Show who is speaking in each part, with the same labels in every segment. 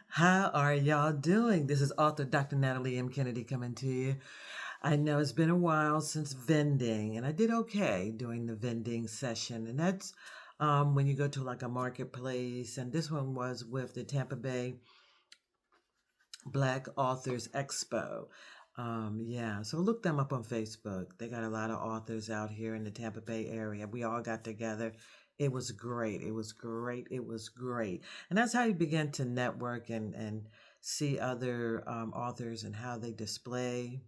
Speaker 1: How are y'all doing? This is author Dr. Natalie M. Kennedy coming to you. I know it's been a while since vending, and I did okay doing the vending session. And that's when you go to like a marketplace, and this one was with the Tampa Bay Black Authors Expo. Yeah, so look them up on Facebook. They got a lot of authors out here in the Tampa Bay area. We all got together. It was great. It was great. It was great. And that's how you begin to network and see other authors and how they display,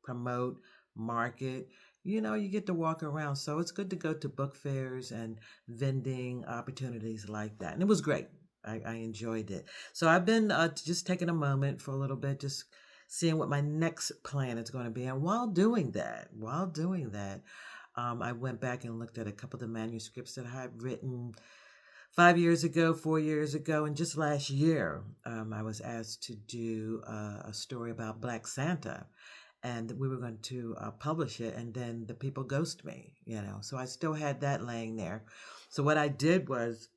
Speaker 1: promote, market. You get to walk around. So it's good to go to book fairs and vending opportunities like that. And it was great. I enjoyed it. So I've been just taking a moment for a little bit, just seeing what my next plan is going to be. And while doing that, I went back and looked at a couple of the manuscripts that I had written 5 years ago, 4 years ago, and just last year, I was asked to do a story about Black Santa. And we were going to publish it, and then the people ghost me. So I still had that laying there. So what I did was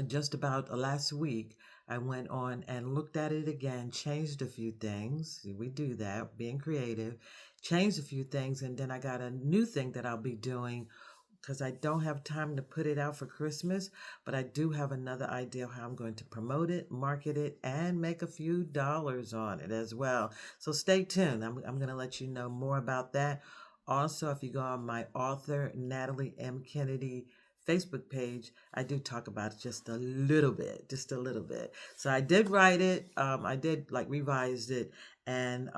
Speaker 1: just about last week, I went on and looked at it again, changed a few things. We do that, being creative, changed a few things, and then I got a new thing that I'll be doing because I don't have time to put it out for Christmas, but I do have another idea of how I'm going to promote it, market it, and make a few dollars on it as well. So stay tuned. I'm going to let you know more about that. Also, if you go on my author, Natalie M. Kennedy Facebook page, I do talk about it just a little bit, just a little bit. So I did write it. I did like revised it and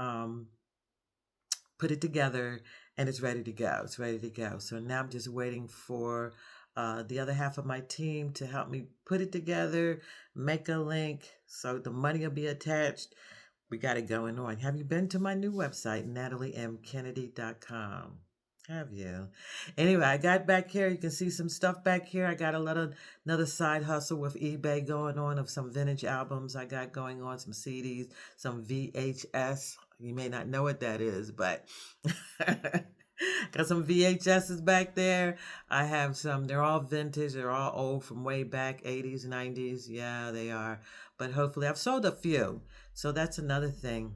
Speaker 1: put it together, and it's ready to go. It's ready to go. So now I'm just waiting for the other half of my team to help me put it together, make a link so the money will be attached. We got it going on. Have you been to my new website, nataliemkennedy.com? Have you? Anyway, I got back here. You can see some stuff back here. I got another side hustle with eBay going on of some vintage albums I got going on, some CDs, some VHS. You may not know what that is, but got some VHSs back there. I have some, they're all vintage, they're all old from way back, 80s, 90s. Yeah, they are. But hopefully, I've sold a few. So that's another thing.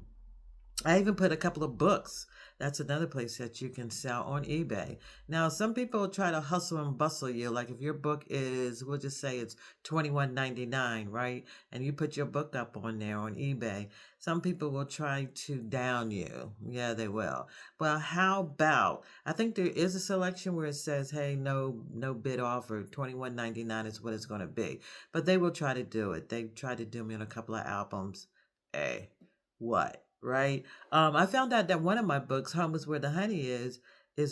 Speaker 1: I even put a couple of books. That's another place that you can sell on eBay. Now, some people try to hustle and bustle you. Like if your book is, we'll just say it's 21.99, right? And you put your book up on there on eBay. Some people will try to down you. Yeah, they will. Well, how about, I think there is a selection where it says, hey, no bid offer, 21.99 is what it's going to be. But they will try to do it. They tried to do me on a couple of albums. Hey, what? Right? I found out that one of my books, Home is Where the Honey is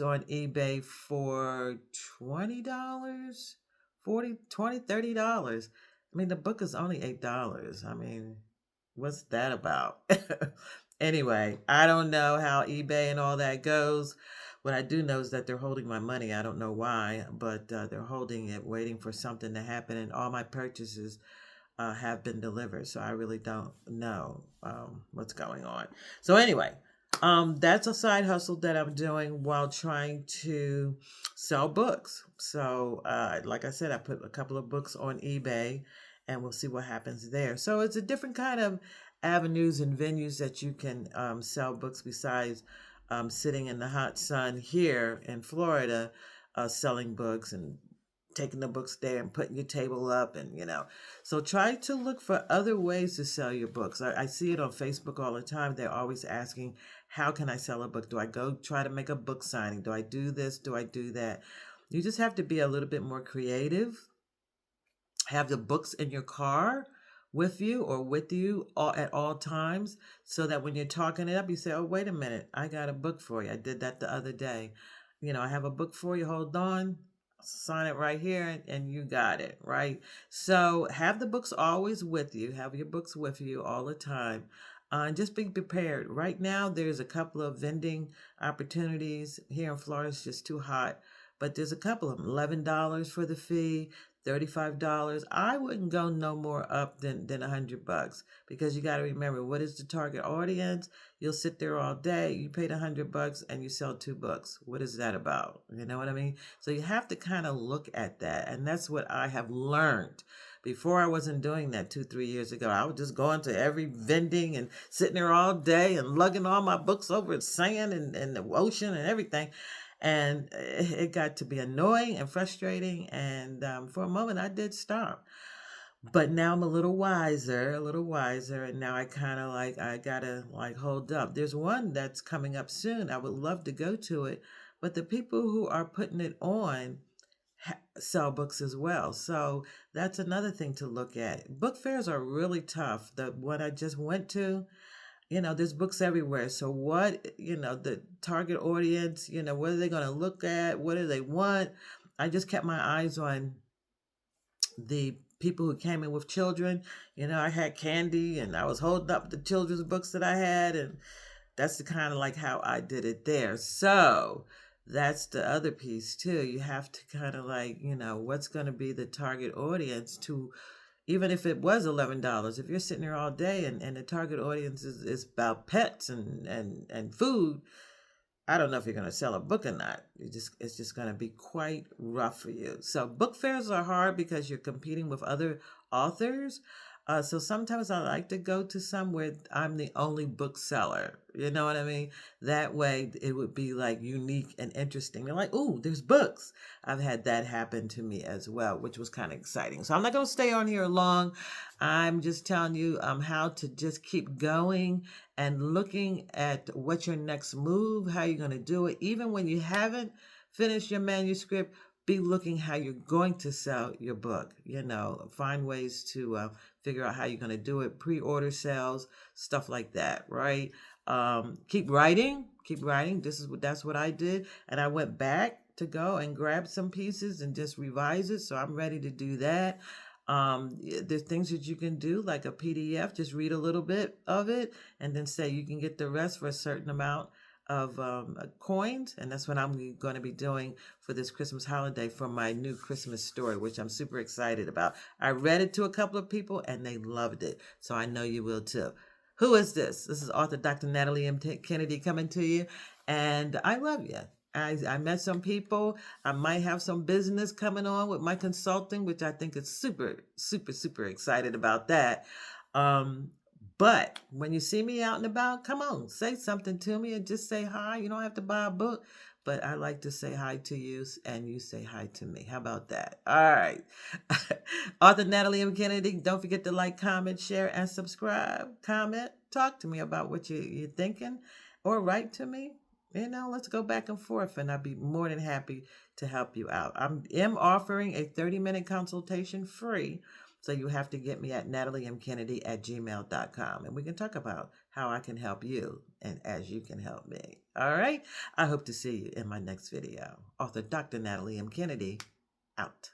Speaker 1: on eBay for $20, 40, 20, $30. I mean, the book is only $8. I mean, what's that about? Anyway, I don't know how eBay and all that goes. What I do know is that they're holding my money. I don't know why, but they're holding it, waiting for something to happen. And all my purchases have been delivered. So I really don't know what's going on. So anyway, that's a side hustle that I'm doing while trying to sell books. So like I said, I put a couple of books on eBay, and we'll see what happens there. So it's a different kind of avenues and venues that you can sell books besides sitting in the hot sun here in Florida, selling books and taking the books there and putting your table up and. So try to look for other ways to sell your books. I see it on Facebook all the time. They're always asking, how can I sell a book? Do I go try to make a book signing? Do I do this? Do I do that? You just have to be a little bit more creative. Have the books in your car with you at all times, so that when you're talking it up, you say, oh, wait a minute, I got a book for you. I did that the other day. I have a book for you. Hold on. Sign it right here, and you got it, right? So have the books always with you. Have your books with you all the time. And just be prepared. Right now, there's a couple of vending opportunities here in Florida. It's just too hot. But there's a couple of them. $11 for the fee, $35. I wouldn't go no more up than $100, because you got to remember, what is the target audience? You'll sit there all day. You paid $100 and you sell two books. What is that about? You know what I mean? So you have to kind of look at that, and that's what I have learned. Before I wasn't doing that 2, 3 years ago. I was just going to every vending and sitting there all day and lugging all my books over at sand and the ocean and everything. And it got to be annoying and frustrating. And for a moment, I did stop. But now I'm a little wiser, and now I kind of like I gotta like hold up. There's one that's coming up soon. I would love to go to it, but the people who are putting it on sell books as well. So that's another thing to look at. Book fairs are really tough. The one I just went to, there's books everywhere. So what, the target audience, what are they going to look at? What do they want? I just kept my eyes on the people who came in with children. I had candy and I was holding up the children's books that I had, and that's the kind of like how I did it there. So that's the other piece too. You have to kind of like, what's going to be the target audience to, even if it was $11, if you're sitting there all day and the target audience is about pets and food, I don't know if you're going to sell a book or not. It's just going to be quite rough for you. So book fairs are hard because you're competing with other authors. So sometimes I like to go to some where I'm the only bookseller. You know what I mean? That way it would be like unique and interesting. They're like, "Ooh, there's books." I've had that happen to me as well, which was kind of exciting. So I'm not going to stay on here long. I'm just telling you how to just keep going and looking at what's your next move, how you're going to do it. Even when you haven't finished your manuscript, be looking how you're going to sell your book. Find ways to figure out how you're going to do it, pre-order sales, stuff like that, right? Keep writing. That's what I did. And I went back to go and grab some pieces and just revise it. So I'm ready to do that. There's things that you can do like a PDF, just read a little bit of it and then say you can get the rest for a certain amount of coins. And that's what I'm going to be doing for this Christmas holiday for my new Christmas story, which I'm super excited about. I read it to a couple of people and they loved it. So I know you will too. Who is this? This is author Dr. Natalie M. Kennedy coming to you. And I love you. I met some people. I might have some business coming on with my consulting, which I think is super, super, super excited about that. But when you see me out and about, come on, say something to me and just say hi. You don't have to buy a book, but I like to say hi to you and you say hi to me. How about that? All right. Author Natalie M. Kennedy, don't forget to like, comment, share, and subscribe. Comment, talk to me about what you're thinking or write to me. Let's go back and forth, and I'd be more than happy to help you out. I am offering a 30-minute consultation free, so you have to get me at nataliemkennedy@gmail.com, and we can talk about how I can help you and as you can help me. All right? I hope to see you in my next video. Author Dr. Natalie M. Kennedy, out.